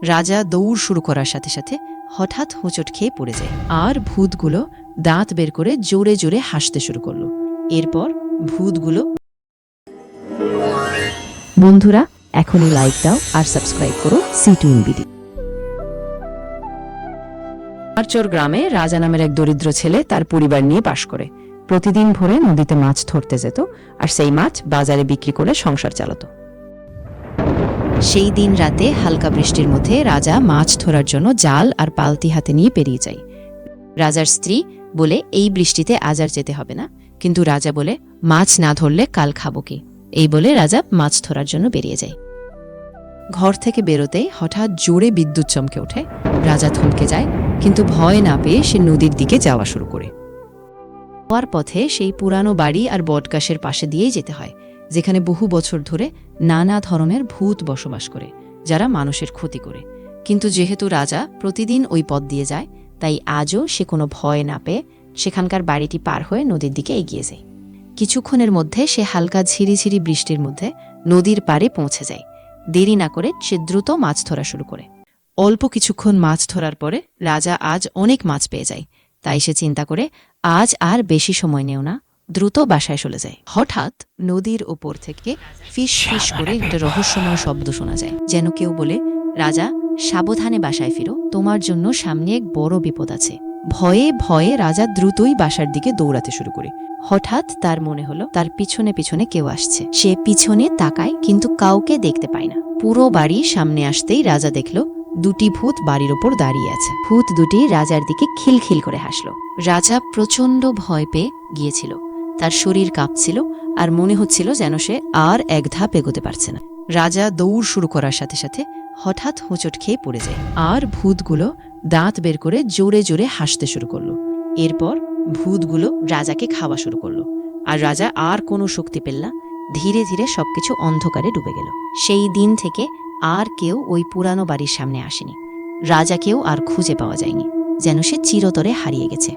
রাজা দৌড় শুরু করার সাথে সাথে হঠাৎ হোঁচট খেয়ে পড়ে যায়, আর ভূতগুলো দাঁত বের করে জোরে জোরে হাসতে শুরু করল। এরপর ভূতগুলো, বন্ধুরা এখনই লাইক দাও আর সাবস্ক্রাইব করো C2 বিডি। মারচর গ্রামে রাজা নামের এক দরিদ্র ছেলে তার পরিবার নিয়ে বাস করে। প্রতিদিন ভোরে নদীতে মাছ ধরতে যেত, আর সেই মাছ বাজারে বিক্রি করে সংসার চালাত। সেই দিন রাতে হালকা বৃষ্টির মধ্যে রাজা মাছ ধরার জন্য জাল আর পালতি হাতে নিয়ে বেরিয়ে যায়। রাজার স্ত্রী বলে, এই বৃষ্টিতে আজ আর যেতে হবে না, কিন্তু রাজা বলে, মাছ না ধরলে কাল খাবো কি? এই বলে রাজা মাছ ধরার জন্য বেরিয়ে যায়। ঘর থেকে বেরোতেই হঠাৎ জোরে বিদ্যুৎ চমকে ওঠে। রাজা থমকে যায়, কিন্তু ভয় না পেয়ে সে নদীর দিকে যাওয়া শুরু করে। যাওয়ার পথে সেই পুরানো বাড়ি আর বটগাছের পাশে দিয়েই যেতে হয়, যেখানে বহু বছর ধরে নানা ধরনের ভূত বসবাস করে, যারা মানুষের ক্ষতি করে। কিন্তু যেহেতু রাজা প্রতিদিন ওই পথ দিয়ে যায়, তাই আজও সে কোনো ভয় না পেয়ে সেখানকার বাড়িটি পার হয়ে নদীর দিকে এগিয়ে যায়। কিছুক্ষণের মধ্যে সে হালকা ঝিরিঝিরি বৃষ্টির মধ্যে নদীর পাড়ে পৌঁছে যায়। দেরি না করে সে দ্রুত মাছ ধরা শুরু করে। অল্প কিছুক্ষণ মাছ ধরার পরে রাজা আজ অনেক মাছ পেয়ে যায়, তাই সে চিন্তা করে আজ আর বেশি সময় নেও না, দ্রুত বাসায় চলে যায়। হঠাৎ নদীর ওপর থেকে ফিস ফিস করে একটা রহস্যময় শব্দ শোনা যায়, যেন কেউ বলে, রাজা সাবধানে বাসায় ফিরো, তোমার জন্য সামনে এক বড় বিপদ আছে। ভয়ে ভয়ে রাজা দ্রুতই বাসার দিকে দৌড়াতে শুরু করে। হঠাৎ তার মনে হলো তার পিছনে পিছনে কেউ আসছে। সে পিছনে তাকায়, কিন্তু কাউকে দেখতে পায় না। পুরো বাড়ি সামনে আসতেই রাজা দেখল দুটি ভূত বাড়ির ওপর দাঁড়িয়ে আছে। ভূত দুটি রাজার দিকে খিলখিল করে হাসল। রাজা প্রচণ্ড ভয় পেয়ে গিয়েছিল, তার শরীর কাঁপছিল আর মনে হচ্ছিল যেন সে আর এক ধাপ এগোতে পারছে না। রাজা দৌড় শুরু করার সাথে সাথে হঠাৎ হোঁচট খেয়ে পড়ে যায়, আর ভূতগুলো দাঁত বের করে জোরে জোরে হাসতে শুরু করলো। এরপর ভূতগুলো রাজাকে খাওয়া শুরু করলো, আর রাজা আর কোনো শক্তি পেল না। ধীরে ধীরে সবকিছু অন্ধকারে ডুবে গেল। সেই দিন থেকে আর কেউ ওই পুরানো বাড়ির সামনে আসেনি। রাজাকেও আর খুঁজে পাওয়া যায়নি, যেন সে চিরতরে হারিয়ে গেছে।